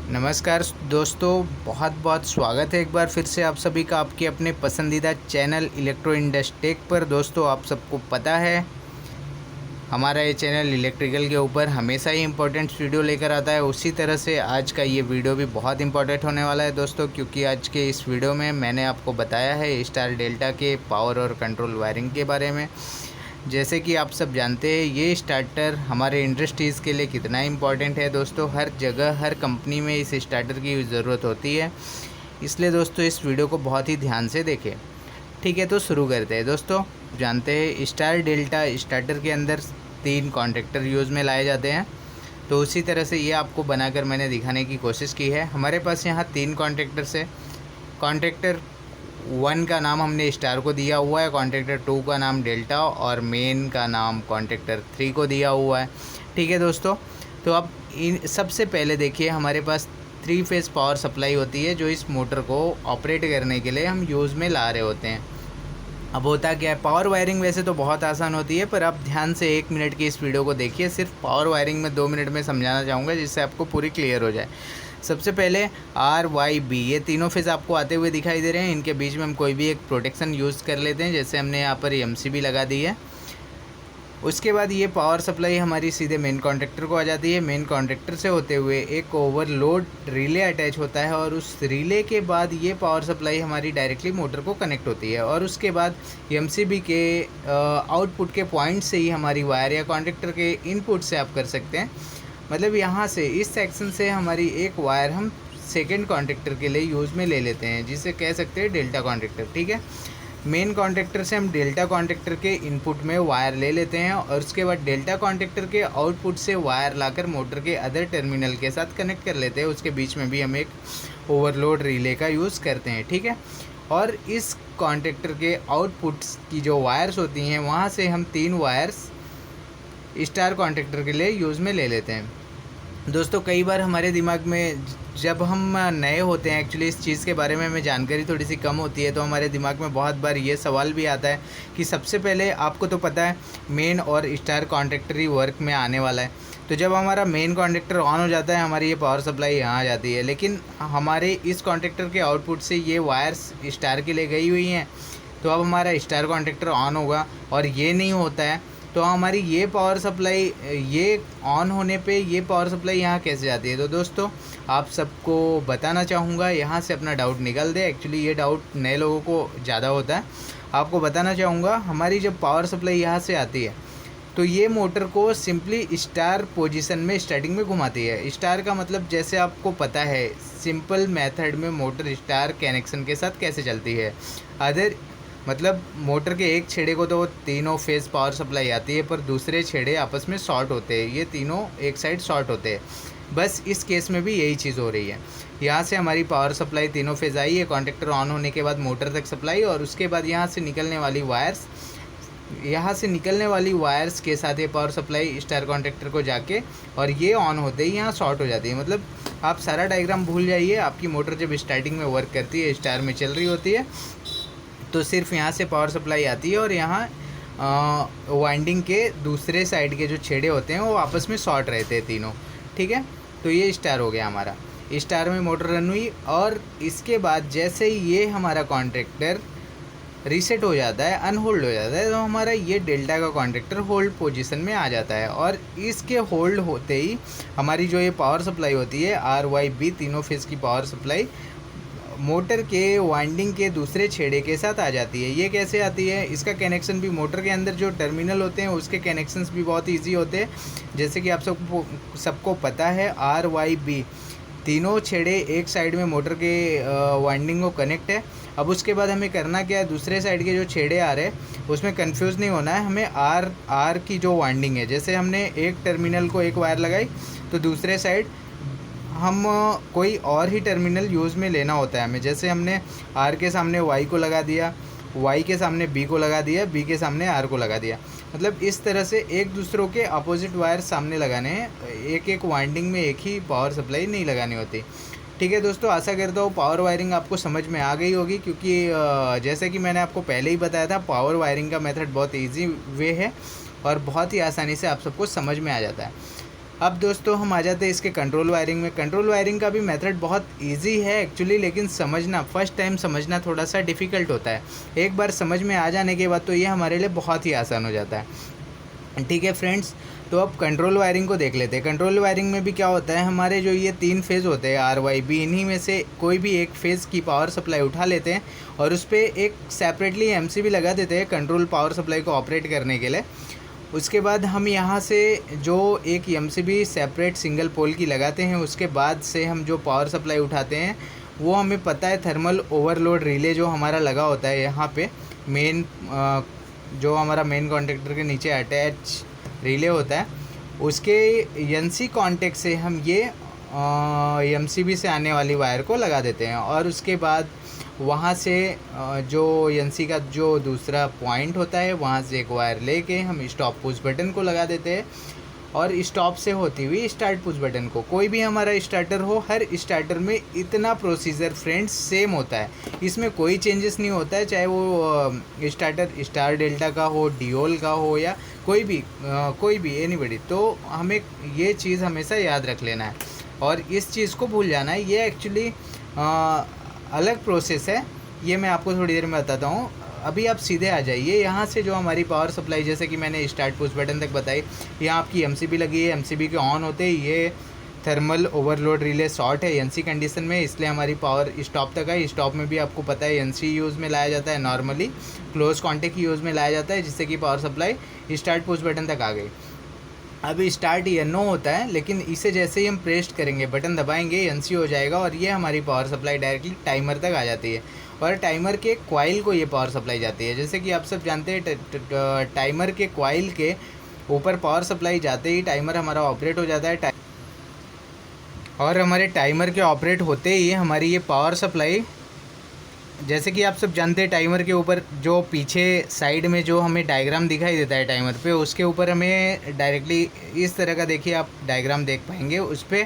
नमस्कार दोस्तों, बहुत बहुत स्वागत है एक बार फिर से आप सभी का आपके अपने पसंदीदा चैनल इलेक्ट्रो इंडस्टेक पर। दोस्तों, आप सबको पता है हमारा ये चैनल इलेक्ट्रिकल के ऊपर हमेशा ही इम्पोर्टेंट वीडियो लेकर आता है। उसी तरह से आज का ये वीडियो भी बहुत इंपॉर्टेंट होने वाला है दोस्तों, क्योंकि आज के इस वीडियो में मैंने आपको बताया है स्टार डेल्टा के पावर और कंट्रोल वायरिंग के बारे में। जैसे कि आप सब जानते हैं, ये स्टार्टर हमारे इंडस्ट्रीज़ के लिए कितना इम्पोर्टेंट है दोस्तों। हर जगह हर कंपनी में इस स्टार्टर की ज़रूरत होती है, इसलिए दोस्तों इस वीडियो को बहुत ही ध्यान से देखें। ठीक है, तो शुरू करते हैं दोस्तों। जानते हैं स्टार डेल्टा स्टार्टर के अंदर 3 कॉन्टैक्टर यूज़ में लाए जाते हैं, तो उसी तरह से ये आपको बनाकर मैंने दिखाने की कोशिश की है। हमारे पास यहाँ 3 कॉन्टैक्टर्स है। कॉन्टैक्टर 1 का नाम हमने स्टार को दिया हुआ है, कॉन्टैक्टर 2 का नाम डेल्टा और मेन का नाम कॉन्टैक्टर 3 को दिया हुआ है। ठीक है दोस्तों, तो अब इन सबसे पहले देखिए, हमारे पास 3 फेज़ पावर सप्लाई होती है जो इस मोटर को ऑपरेट करने के लिए हम यूज़ में ला रहे होते हैं। अब होता क्या है, पावर वायरिंग वैसे तो बहुत आसान होती है, पर आप ध्यान से 1 मिनट की इस वीडियो को देखिए। सिर्फ पावर वायरिंग में 2 मिनट में समझाना चाहूँगा, जिससे आपको पूरी क्लियर हो जाए। सबसे पहले आर वाई बी, ये तीनों फेज़ आपको आते हुए दिखाई दे रहे हैं। इनके बीच में हम कोई भी एक प्रोटेक्शन यूज़ कर लेते हैं, जैसे हमने यहाँ पर एमसीबी लगा दी है। उसके बाद ये पावर सप्लाई हमारी सीधे मेन कॉन्टैक्टर को आ जाती है। मेन कॉन्टैक्टर से होते हुए एक ओवरलोड रिले अटैच होता है, और उस रिले के बाद ये पावर सप्लाई हमारी डायरेक्टली मोटर को कनेक्ट होती है। और उसके बाद एमसीबी के आउटपुट के पॉइंट से ही हमारी वायर, या कॉन्टैक्टर के इनपुट से आप कर सकते हैं, मतलब यहाँ से इस सेक्शन से हमारी एक वायर हम सेकेंड कॉन्टैक्टर के लिए यूज़ में ले लेते हैं, जिसे कह सकते हैं डेल्टा कॉन्टैक्टर। ठीक है, मेन कॉन्टैक्टर से हम डेल्टा कॉन्टैक्टर के इनपुट में वायर ले लेते हैं, और उसके बाद डेल्टा कॉन्टैक्टर के आउटपुट से वायर लाकर मोटर के अदर टर्मिनल के साथ कनेक्ट कर लेते हैं। उसके बीच में भी हम एक ओवरलोड रिले का यूज़ करते हैं। ठीक है, और इस कॉन्टैक्टर के आउटपुट्स की जो वायर्स होती हैं, वहाँ से हम 3 वायर्स स्टार कॉन्टैक्टर के लिए यूज़ में ले लेते हैं। दोस्तों, कई बार हमारे दिमाग में, जब हम नए होते हैं, एक्चुअली इस चीज़ के बारे में हमें जानकारी थोड़ी सी कम होती है, तो हमारे दिमाग में बहुत बार ये सवाल भी आता है कि सबसे पहले आपको तो पता है मेन और स्टार कॉन्टैक्टर ही वर्क में आने वाला है। तो जब हमारा मेन कॉन्टैक्टर ऑन हो जाता है, हमारी ये पावर सप्लाई यहाँ आ जाती है, लेकिन हमारे इस कॉन्टैक्टर के आउटपुट से ये वायर्स स्टार के लिए गई हुई हैं। तो अब हमारा स्टार कॉन्टैक्टर ऑन होगा, और ये नहीं होता है, तो हमारी ये पावर सप्लाई, ये ऑन होने पे ये पावर सप्लाई यहाँ कैसे जाती है। तो दोस्तों, आप सबको बताना चाहूँगा, यहाँ से अपना डाउट निकल दे। एक्चुअली ये डाउट नए लोगों को ज़्यादा होता है। आपको बताना चाहूँगा, हमारी जब पावर सप्लाई यहाँ से आती है, तो ये मोटर को सिंपली स्टार पोजीशन में स्टार्टिंग में घुमाती है। स्टार का मतलब, जैसे आपको पता है, सिंपल मेथड में मोटर स्टार कनेक्शन के साथ कैसे चलती है। अदर मतलब मोटर के एक छेड़े को तो वो तीनों फेज़ पावर सप्लाई आती है, पर दूसरे छेड़े आपस में शॉर्ट होते हैं, ये तीनों एक साइड शॉर्ट होते हैं। बस इस केस में भी यही चीज़ हो रही है। यहाँ से हमारी पावर सप्लाई तीनों फेज़ आई है, कॉन्टैक्टर ऑन होने के बाद मोटर तक सप्लाई, और उसके बाद यहाँ से निकलने वाली वायर्स के साथ ये पावर सप्लाई स्टार कॉन्टैक्टर को जाके, और ये ऑन होते ही यहाँ शॉर्ट हो जाती है। मतलब आप सारा डायग्राम भूल जाइए। आपकी मोटर जब स्टार्टिंग में वर्क करती है, स्टार में चल रही होती है, तो सिर्फ यहाँ से पावर सप्लाई आती है, और यहाँ वाइंडिंग के दूसरे साइड के जो छेड़े होते हैं वो आपस में शॉर्ट रहते हैं तीनों। ठीक है, तो ये स्टार हो गया हमारा। स्टार में मोटर रन हुई, और इसके बाद जैसे ही ये हमारा कॉन्ट्रैक्टर रीसेट हो जाता है, अनहोल्ड हो जाता है, तो हमारा ये डेल्टा का कॉन्ट्रैक्टर होल्ड पोजीशन में आ जाता है। और इसके होल्ड होते ही हमारी जो ये पावर सप्लाई होती है, आर वाई बी तीनों फेज़ की पावर सप्लाई मोटर के वाइंडिंग के दूसरे छेड़े के साथ आ जाती है। ये कैसे आती है, इसका कनेक्शन भी, मोटर के अंदर जो टर्मिनल होते हैं उसके कनेक्शंस भी बहुत इजी होते हैं। जैसे कि आप सबको पता है, आर वाई बी तीनों छेड़े एक साइड में मोटर के वाइंडिंग को कनेक्ट है। अब उसके बाद हमें करना क्या है, दूसरे साइड के जो छेड़े आ रहे हैं उसमें कंफ्यूज नहीं होना है। हमें आर की जो वाइंडिंग है, जैसे हमने एक टर्मिनल को एक वायर लगाई, तो दूसरे साइड हम कोई और ही टर्मिनल यूज़ में लेना होता है हमें। जैसे हमने आर के सामने वाई को लगा दिया, वाई के सामने बी को लगा दिया, बी के सामने आर को लगा दिया। मतलब इस तरह से एक दूसरों के अपोजिट वायर सामने लगाने हैं, एक एक वाइंडिंग में एक ही पावर सप्लाई नहीं लगानी होती। ठीक है दोस्तों, आशा करता हूँ पावर वायरिंग आपको समझ में आ गई होगी, क्योंकि जैसे कि मैंने आपको पहले ही बताया था, पावर वायरिंग का मेथड बहुत ईजी वे है, और बहुत ही आसानी से आप सबको समझ में आ जाता है। अब दोस्तों हम आ जाते हैं इसके कंट्रोल वायरिंग में। कंट्रोल वायरिंग का भी मेथड बहुत इजी है एक्चुअली, लेकिन समझना फर्स्ट टाइम समझना थोड़ा सा डिफ़िकल्ट होता है। एक बार समझ में आ जाने के बाद तो ये हमारे लिए बहुत ही आसान हो जाता है। ठीक है फ्रेंड्स, तो अब कंट्रोल वायरिंग को देख लेते हैं। कंट्रोल वायरिंग में भी क्या होता है, हमारे जो ये 3 फेज़ होते हैं आर वाई बी, इन्हीं में से कोई भी एक फेज़ की पावर सप्लाई उठा लेते हैं और उस पर एक सेपरेटली एमसीबी लगा देते हैं कंट्रोल पावर सप्लाई को ऑपरेट करने के लिए। उसके बाद हम यहाँ से जो एक एमसीबी सेपरेट सिंगल पोल की लगाते हैं, उसके बाद से हम जो पावर सप्लाई उठाते हैं वो हमें पता है थर्मल ओवरलोड रिले जो हमारा लगा होता है यहाँ पे मेन, जो हमारा मेन कॉन्टेक्टर के नीचे अटैच रिले होता है, उसके एनसी कॉन्टेक्ट से हम ये एमसीबी से आने वाली वायर को लगा देते हैं। और उसके बाद वहाँ से जो एनसी का जो दूसरा पॉइंट होता है वहाँ से एक वायर लेके हम स्टॉप पुश बटन को लगा देते हैं और स्टॉप से होती हुई स्टार्ट पुश बटन को। कोई भी हमारा स्टार्टर हो, हर स्टार्टर में इतना प्रोसीजर फ्रेंड्स सेम होता है, इसमें कोई चेंजेस नहीं होता है, चाहे वो स्टार्टर स्टार डेल्टा का हो, डियोल का हो या कोई भी एनीबॉडी। तो हमें ये चीज़ हमेशा याद रख लेना है और इस चीज़ को भूल जाना है। ये एक्चुअली अलग प्रोसेस है, ये मैं आपको थोड़ी देर में बताता हूँ। अभी आप सीधे आ जाइए यहाँ से, जो हमारी पावर सप्लाई जैसे कि मैंने स्टार्ट पुश बटन तक बताई, यहाँ आपकी एमसीबी लगी है। एमसीबी के ऑन होते ही ये थर्मल ओवरलोड रिले शॉर्ट है एनसी कंडीशन में, इसलिए हमारी पावर स्टॉप तक है। स्टॉप में भी आपको पता है एनसी यूज़ में लाया जाता है, नॉर्मली क्लोज कॉन्टेक्ट यूज़ में लाया जाता है, जिससे कि power supply start push button तक आ गई। अभी स्टार्ट ये नो होता है, लेकिन इसे जैसे ही हम प्रेस करेंगे, बटन दबाएंगे, एनसी हो जाएगा और ये हमारी पावर सप्लाई डायरेक्टली टाइमर तक आ जाती है और टाइमर के कॉइल को ये पावर सप्लाई जाती है। जैसे कि आप सब जानते हैं टाइमर के कॉइल के ऊपर पावर सप्लाई जाते ही टाइमर हमारा ऑपरेट हो जाता है और हमारे टाइमर के ऑपरेट होते ही हमारी ये पावर सप्लाई, जैसे कि आप सब जानते हैं टाइमर के ऊपर जो पीछे साइड में जो हमें डायग्राम दिखाई देता है टाइमर पे, उसके ऊपर हमें डायरेक्टली इस तरह का, देखिए आप डायग्राम देख पाएंगे, उस पर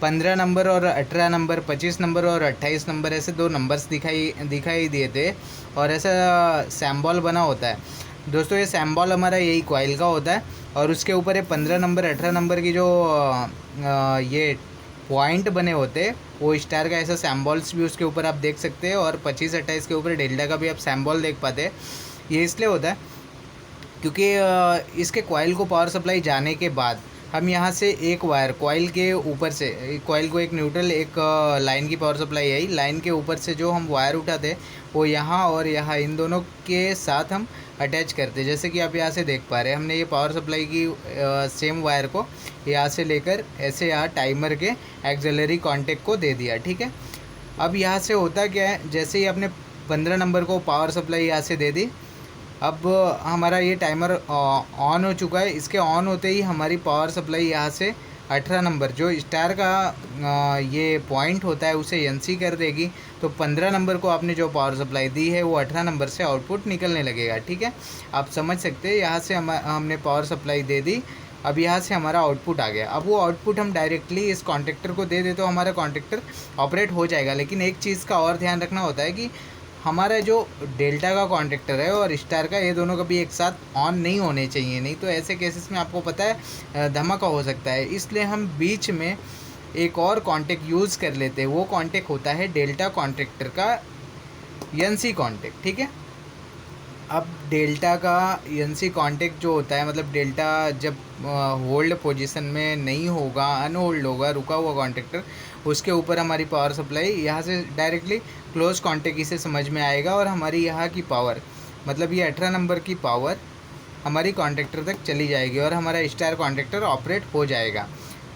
15 नंबर और 18 नंबर, 25 नंबर और 28 नंबर, ऐसे 2 नंबर्स दिखाई दिए थे और ऐसा सैम्बॉल बना होता है। दोस्तों ये सैम्बॉल हमारा यही कॉइल का होता है और उसके ऊपर ये 15 नंबर 18 नंबर की जो ये पॉइंट बने होते हैं, वो स्टार का ऐसा सैम्बॉल्स भी उसके ऊपर आप देख सकते हैं और 25-28 के ऊपर डेल्टा का भी आप सैम्बॉल देख पाते हैं। ये इसलिए होता है क्योंकि इसके कॉइल को पावर सप्लाई जाने के बाद हम यहाँ से एक वायर कॉइल के ऊपर से, कॉइल को एक न्यूट्रल एक लाइन की पावर सप्लाई आई, लाइन के ऊपर से जो हम वायर उठाते हैं वो यहाँ और यहाँ इन दोनों के साथ हम अटैच करते हैं। जैसे कि आप यहाँ से देख पा रहे हैं, हमने ये पावर सप्लाई की सेम वायर को यहाँ से लेकर ऐसे यहाँ टाइमर के एक्सिलरी कॉन्टेक्ट को दे दिया। ठीक है, अब यहाँ से होता क्या है, जैसे ही आपने 15 नंबर को पावर सप्लाई यहाँ से दे दी, अब हमारा ये टाइमर ऑन हो चुका है। इसके ऑन होते ही हमारी पावर सप्लाई यहाँ से 18 नंबर जो स्टार का ये पॉइंट होता है उसे एनसी कर देगी। तो 15 नंबर को आपने जो पावर सप्लाई दी है वो 18 नंबर से आउटपुट निकलने लगेगा। ठीक है, आप समझ सकते हैं, यहाँ से हमने पावर सप्लाई दे दी, अब यहाँ से हमारा आउटपुट आ गया। अब वो आउटपुट हम डायरेक्टली इस कॉन्टेक्टर को दे दे तो हमारा कॉन्टेक्टर ऑपरेट हो जाएगा। लेकिन एक चीज़ का और ध्यान रखना होता है कि हमारा जो डेल्टा का कॉन्टेक्टर है और स्टार का, ये दोनों कभी एक साथ ऑन नहीं होने चाहिए, नहीं तो ऐसे केसेस में आपको पता है धमाका हो सकता है। इसलिए हम बीच में एक और कॉन्टेक्ट यूज़ कर लेते हैं, वो कॉन्टेक्ट होता है डेल्टा कॉन्टेक्टर का एनसी कॉन्टेक्ट। ठीक है, अब डेल्टा का एनसी कॉन्टेक्ट जो होता है, मतलब डेल्टा जब होल्ड पोजीशन में नहीं होगा, अनहोल्ड होगा, रुका हुआ कॉन्टेक्टर, उसके ऊपर हमारी पावर सप्लाई यहाँ से डायरेक्टली क्लोज कॉन्टेक्ट इसे समझ में आएगा और हमारी यहाँ की पावर, मतलब ये 18 नंबर की पावर हमारी कॉन्टेक्टर तक चली जाएगी और हमारा स्टार कॉन्टेक्टर ऑपरेट हो जाएगा।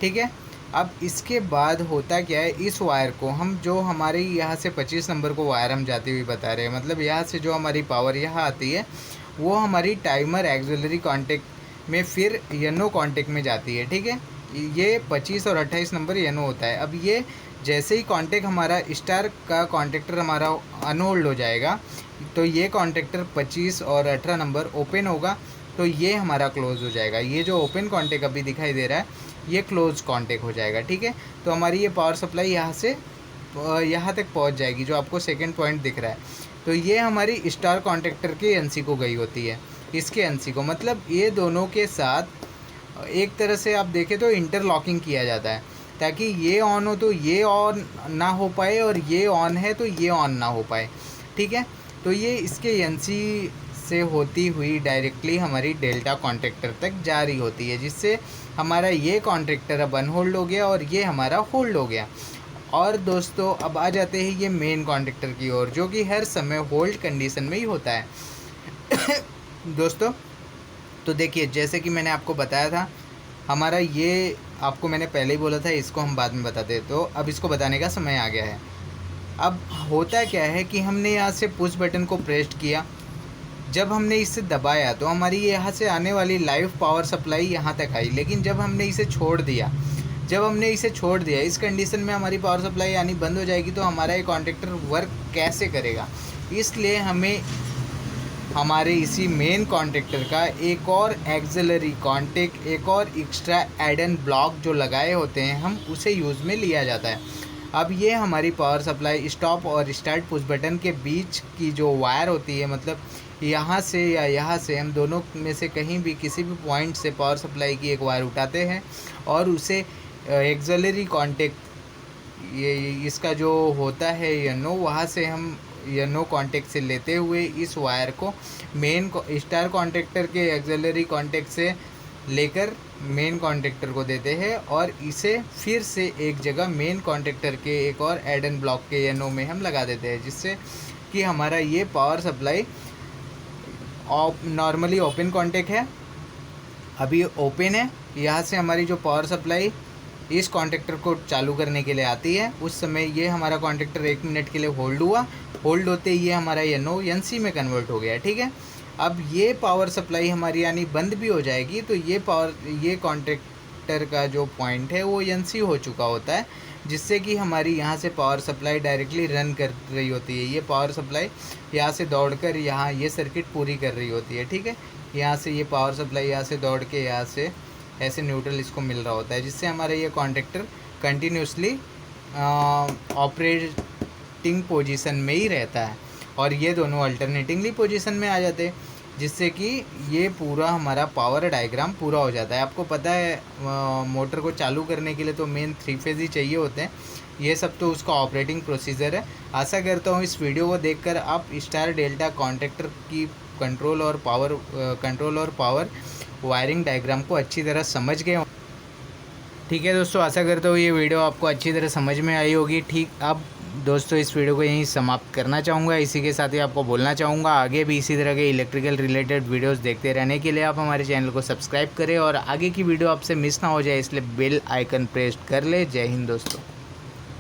ठीक है, अब इसके बाद होता क्या है, इस वायर को हम जो हमारी यहाँ से 25 नंबर को वायर हम जाती हुई बता रहे हैं, मतलब यहाँ से जो हमारी पावर यहाँ आती है वो हमारी टाइमर एक्सिलरी कॉन्टेक्ट में फिर यनो कॉन्टेक्ट में जाती है। ठीक है, ये 25 और 28 नंबर यनो होता है। अब ये जैसे ही कॉन्टेक्ट हमारा स्टार का कॉन्टेक्टर हमारा अनहोल्ड हो जाएगा तो ये कॉन्टेक्टर 25 और 18 नंबर ओपन होगा, तो ये हमारा क्लोज हो जाएगा। ये जो ओपन कॉन्टेक्ट अभी दिखाई दे रहा है ये क्लोज कॉन्टेक्ट हो जाएगा। ठीक है, तो हमारी ये पावर सप्लाई यहाँ से यहाँ तक पहुँच जाएगी, जो आपको सेकंड पॉइंट दिख रहा है। तो ये हमारी स्टार कॉन्टेक्टर के एनसी को गई होती है, इसके एनसी को, मतलब ये दोनों के साथ एक तरह से आप देखें तो इंटरलॉकिंग किया जाता है, ताकि ये ऑन हो तो ये ऑन ना हो पाए और ये ऑन है तो ये ऑन ना हो पाए। ठीक है, तो ये इसके एनसी से होती हुई डायरेक्टली हमारी डेल्टा कॉन्ट्रैक्टर तक जारी होती है, जिससे हमारा ये कॉन्ट्रैक्टर अब अनहोल्ड हो गया और ये हमारा होल्ड हो गया। और दोस्तों अब आ जाते हैं ये मेन कॉन्ट्रैक्टर की ओर, जो कि हर समय होल्ड कंडीशन में ही होता है। दोस्तों तो देखिए, जैसे कि मैंने आपको बताया था, हमारा ये आपको मैंने पहले ही बोला था, इसको हम बाद में बताते हैं, तो अब इसको बताने का समय आ गया है। अब होता क्या है कि हमने यहाँ से पुश बटन को प्रेस किया, जब हमने इसे दबाया तो हमारी यहाँ से आने वाली लाइव पावर सप्लाई यहाँ तक आई, लेकिन जब हमने इसे छोड़ दिया इस कंडीशन में हमारी पावर सप्लाई आनी बंद हो जाएगी। तो हमारा ये कॉन्ट्रैक्टर वर्क कैसे करेगा, इसलिए हमें हमारे इसी मेन कॉन्ट्रैक्टर का एक और एक्सिलरी कॉन्टैक्ट, एक और एक्स्ट्रा एडन ब्लॉक जो लगाए होते हैं, हम उसे यूज़ में लिया जाता है। अब ये हमारी पावर सप्लाई स्टॉप और स्टार्ट पुश बटन के बीच की जो वायर होती है, मतलब यहाँ से या यहाँ से, हम दोनों में से कहीं भी किसी भी पॉइंट से पावर सप्लाई की एक वायर उठाते हैं और उसे एक्सिलरी कॉन्टैक्ट, ये इसका जो होता है यनो, वहाँ से हम यनो कॉन्टैक्ट से लेते हुए इस वायर को मेन स्टार कॉन्ट्रैक्टर के एक्सिलरी कॉन्टैक्ट से लेकर मेन कॉन्ट्रैक्टर को देते हैं और इसे फिर से एक जगह मेन कॉन्ट्रैक्टर के एक और एडन ब्लॉक के यनो में हम लगा देते हैं, जिससे कि हमारा ये power supply normally open contact है, अभी ओपन है। यहाँ से हमारी जो पावर सप्लाई इस कॉन्ट्रैक्टर को चालू करने के लिए आती है, उस समय ये हमारा कॉन्ट्रैक्टर 1 मिनट के लिए होल्ड हुआ, होल्ड होते ही ये हमारा यनो एनसी में कन्वर्ट हो गया। ठीक है, अब ये पावर सप्लाई हमारी यानी बंद भी हो जाएगी, तो ये कॉन्ट्रैक्टर का जो पॉइंट है वो एनसी हो चुका होता है, जिससे कि हमारी यहाँ से पावर सप्लाई डायरेक्टली रन कर रही होती है। ये पावर सप्लाई यहाँ से दौड़कर यहाँ ये सर्किट पूरी कर रही होती है। ठीक है, यहाँ से ये पावर सप्लाई यहाँ से दौड़ के यहाँ से ऐसे न्यूट्रल इसको मिल रहा होता है, जिससे हमारा ये कॉन्ट्रैक्टर कंटिन्यूसली ऑपरेटिंग पोजीशन में ही रहता है और ये दोनों अल्टरनेटिंगली पोजीशन में आ जाते हैं, जिससे कि ये पूरा हमारा पावर डायग्राम पूरा हो जाता है। आपको पता है मोटर को चालू करने के लिए तो मेन 3 फेज़ ही चाहिए होते हैं, ये सब तो उसका ऑपरेटिंग प्रोसीजर है। आशा करता हूँ इस वीडियो को देखकर आप स्टार डेल्टा कॉन्ट्रैक्टर की कंट्रोल और पावर वायरिंग डायग्राम को अच्छी तरह समझ गए। ठीक है दोस्तों, आशा करता हूँ ये वीडियो आपको अच्छी तरह समझ में आई होगी। ठीक, अब दोस्तों इस वीडियो को यहीं समाप्त करना चाहूँगा। इसी के साथ ही आपको बोलना चाहूँगा, आगे भी इसी तरह के इलेक्ट्रिकल रिलेटेड वीडियोस देखते रहने के लिए आप हमारे चैनल को सब्सक्राइब करें और आगे की वीडियो आपसे मिस ना हो जाए, इसलिए बेल आइकन प्रेस कर ले। जय हिंद दोस्तों।